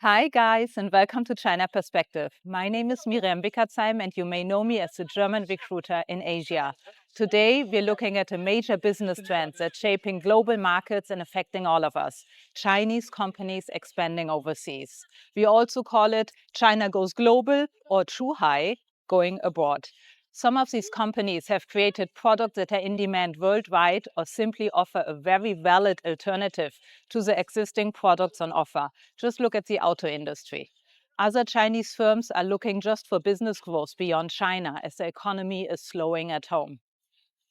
Hi guys, and welcome to China Perspective. My name is 𝗵𝗵𝗶H𝘀𝘀 and you may know me as the German recruiter in Asia. Today we're looking at a major business trend that's shaping global markets and affecting all of us: Chinese companies expanding overseas. We also call it China goes global or 𝗀𝗪 going abroad. Some of these companies have created products that are in demand worldwide or simply offer a very valid alternative to the existing products on offer. Just look at the auto industry. Other Chinese firms are looking just for business growth beyond China as the economy is slowing at home.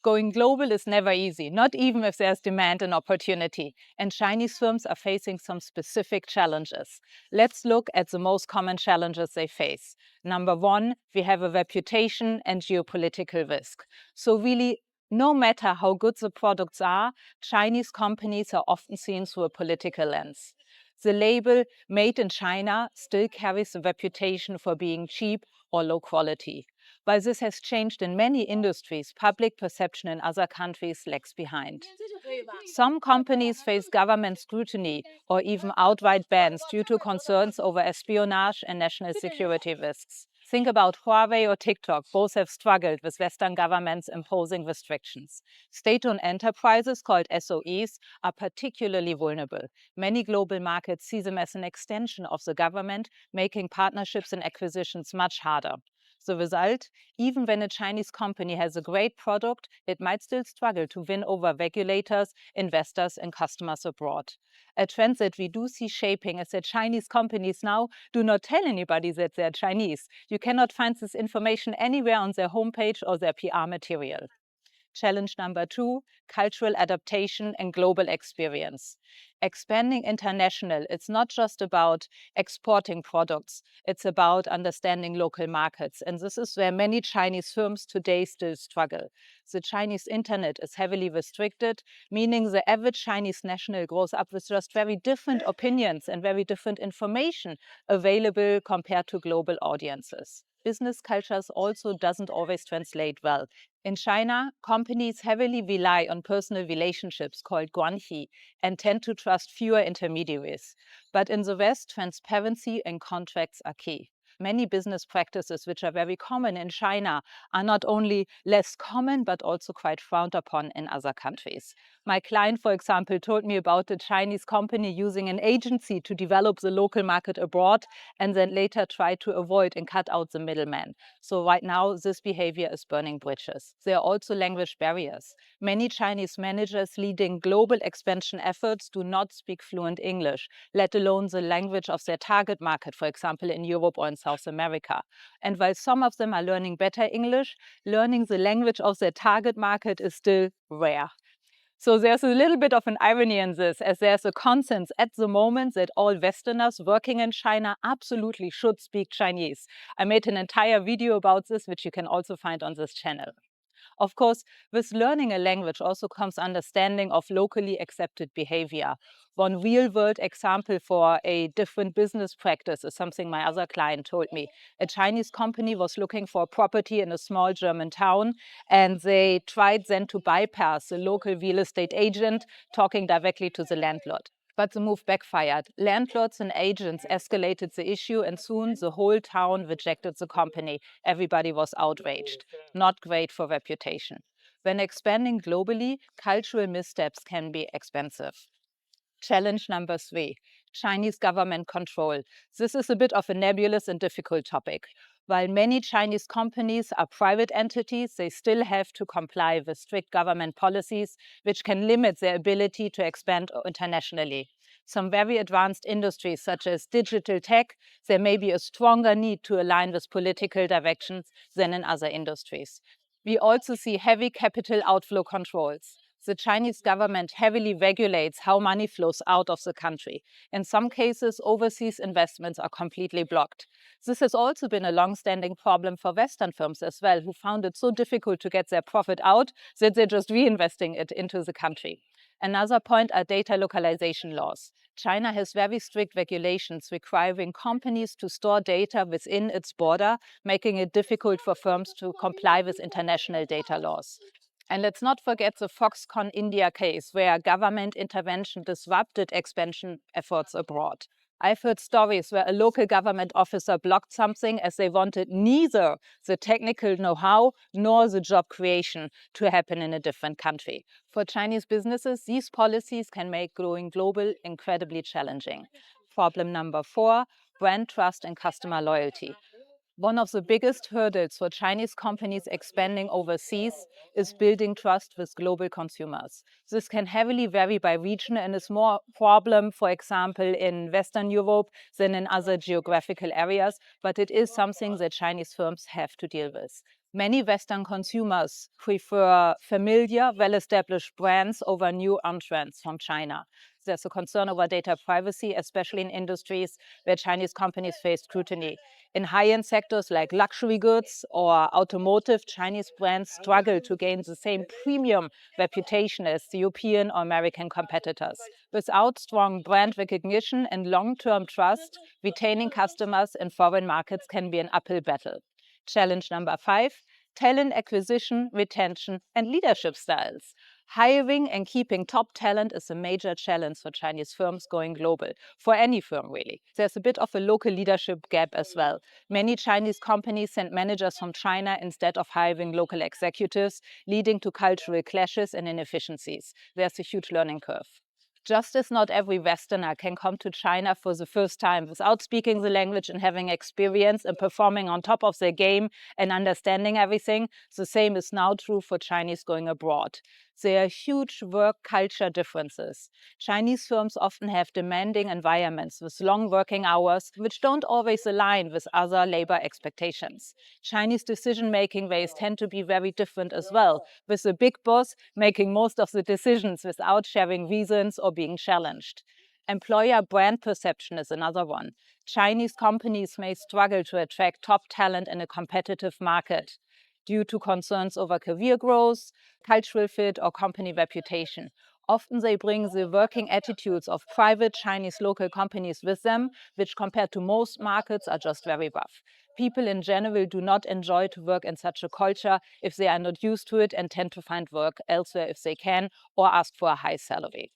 Going global is never easy, not even if there's demand and opportunity, and Chinese firms are facing some specific challenges. Let's look at the most common challenges they face. Number one, we have a reputation and geopolitical risk. So really, no matter how good the products are, Chinese companies are often seen through a political lens. The label "Made in China" still carries a reputation for being cheap or low quality. While this has changed in many industries, public perception in other countries lags behind. Some companies face government scrutiny or even outright bans due to concerns over espionage and national security risks. Think about Huawei or TikTok. Both have struggled with Western governments imposing restrictions. State-owned enterprises called SOEs are particularly vulnerable. Many global markets see them as an extension of the government, making partnerships and acquisitions much harder. The result, even when a Chinese company has a great product, it might still struggle to win over regulators, investors, and customers abroad. A trend that we do see shaping is that Chinese companies now do not tell anybody that they're Chinese. You cannot find this information anywhere on their homepage or their PR material. Challenge number two, cultural adaptation and global experience. Expanding international, it's not just about exporting products, it's about understanding local markets. And this is where many Chinese firms today still struggle. The Chinese internet is heavily restricted, meaning the average Chinese national grows up with just very different opinions and very different information available compared to global audiences. Business cultures also doesn't always translate well. In China, companies heavily rely on personal relationships called guanxi and tend to trust fewer intermediaries. But in the West, transparency and contracts are key. Many business practices which are very common in China are not only less common, but also quite frowned upon in other countries. My client, for example, told me about a Chinese company using an agency to develop the local market abroad and then later try to avoid and cut out the middleman. So right now, this behavior is burning bridges. There are also language barriers. Many Chinese managers leading global expansion efforts do not speak fluent English, let alone the language of their target market, for example, in Europe or in South America. And while some of them are learning better English, learning the language of their target market is still rare. So there's a little bit of an irony in this, as there's a consensus at the moment that all Westerners working in China absolutely should speak Chinese. I made an entire video about this, which you can also find on this channel. Of course, with learning a language also comes understanding of locally accepted behavior. One real-world example for a different business practice is something my other client told me. A Chinese company was looking for a property in a small German town, and they tried then to bypass the local real estate agent, talking directly to the landlord. But the move backfired. Landlords and agents escalated the issue, and soon the whole town rejected the company. Everybody was outraged. Not great for reputation. When expanding globally, cultural missteps can be expensive. Challenge number three, Chinese government control. This is a bit of a nebulous and difficult topic. While many Chinese companies are private entities, they still have to comply with strict government policies, which can limit their ability to expand internationally. Some very advanced industries, such as digital tech, there may be a stronger need to align with political directions than in other industries. We also see heavy capital outflow controls. The Chinese government heavily regulates how money flows out of the country. In some cases, overseas investments are completely blocked. This has also been a long-standing problem for Western firms as well, who found it so difficult to get their profit out that they're just reinvesting it into the country. Another point are data localization laws. China has very strict regulations requiring companies to store data within its border, making it difficult for firms to comply with international data laws. And let's not forget the Foxconn India case, where government intervention disrupted expansion efforts abroad. I've heard stories where a local government officer blocked something as they wanted neither the technical know-how nor the job creation to happen in a different country. For Chinese businesses, these policies can make growing global incredibly challenging. Problem number 4, brand trust and customer loyalty. One of the biggest hurdles for Chinese companies expanding overseas is building trust with global consumers. This can heavily vary by region and is more a problem, for example, in Western Europe than in other geographical areas, but it is something that Chinese firms have to deal with. Many Western consumers prefer familiar, well-established brands over new entrants from China. There's a concern over data privacy, especially in industries where Chinese companies face scrutiny. In high-end sectors like luxury goods or automotive, Chinese brands struggle to gain the same premium reputation as the European or American competitors. Without strong brand recognition and long-term trust, retaining customers in foreign markets can be an uphill battle. Challenge number 5, talent acquisition, retention, and leadership styles. Hiring and keeping top talent is a major challenge for Chinese firms going global, for any firm really. There's a bit of a local leadership gap as well. Many Chinese companies send managers from China instead of hiring local executives, leading to cultural clashes and inefficiencies. There's a huge learning curve. Just as not every Westerner can come to China for the first time without speaking the language and having experience and performing on top of their game and understanding everything, the same is now true for Chinese going abroad. There are huge work culture differences. Chinese firms often have demanding environments with long working hours, which don't always align with other labor expectations. Chinese decision-making ways tend to be very different as well, with the big boss making most of the decisions without sharing reasons or being challenged. Employer brand perception is another one. Chinese companies may struggle to attract top talent in a competitive market due to concerns over career growth, cultural fit, or company reputation. Often they bring the working attitudes of private Chinese local companies with them, which compared to most markets are just very rough. People in general do not enjoy to work in such a culture if they are not used to it and tend to find work elsewhere if they can or ask for a high salary.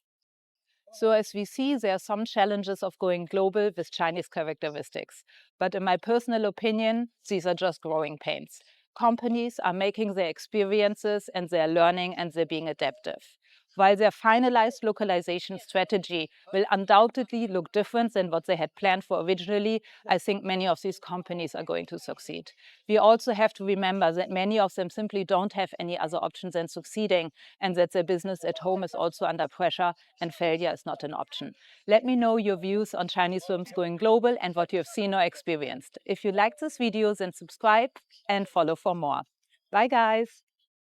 So as we see, there are some challenges of going global with Chinese characteristics. But in my personal opinion, these are just growing pains. Companies are making their experiences and they're learning and they're being adaptive. While their finalized localization strategy will undoubtedly look different than what they had planned for originally, I think many of these companies are going to succeed. We also have to remember that many of them simply don't have any other options than succeeding, and that their business at home is also under pressure and failure is not an option. Let me know your views on Chinese firms going global and what you have seen or experienced. If you liked this video, then subscribe and follow for more. Bye guys!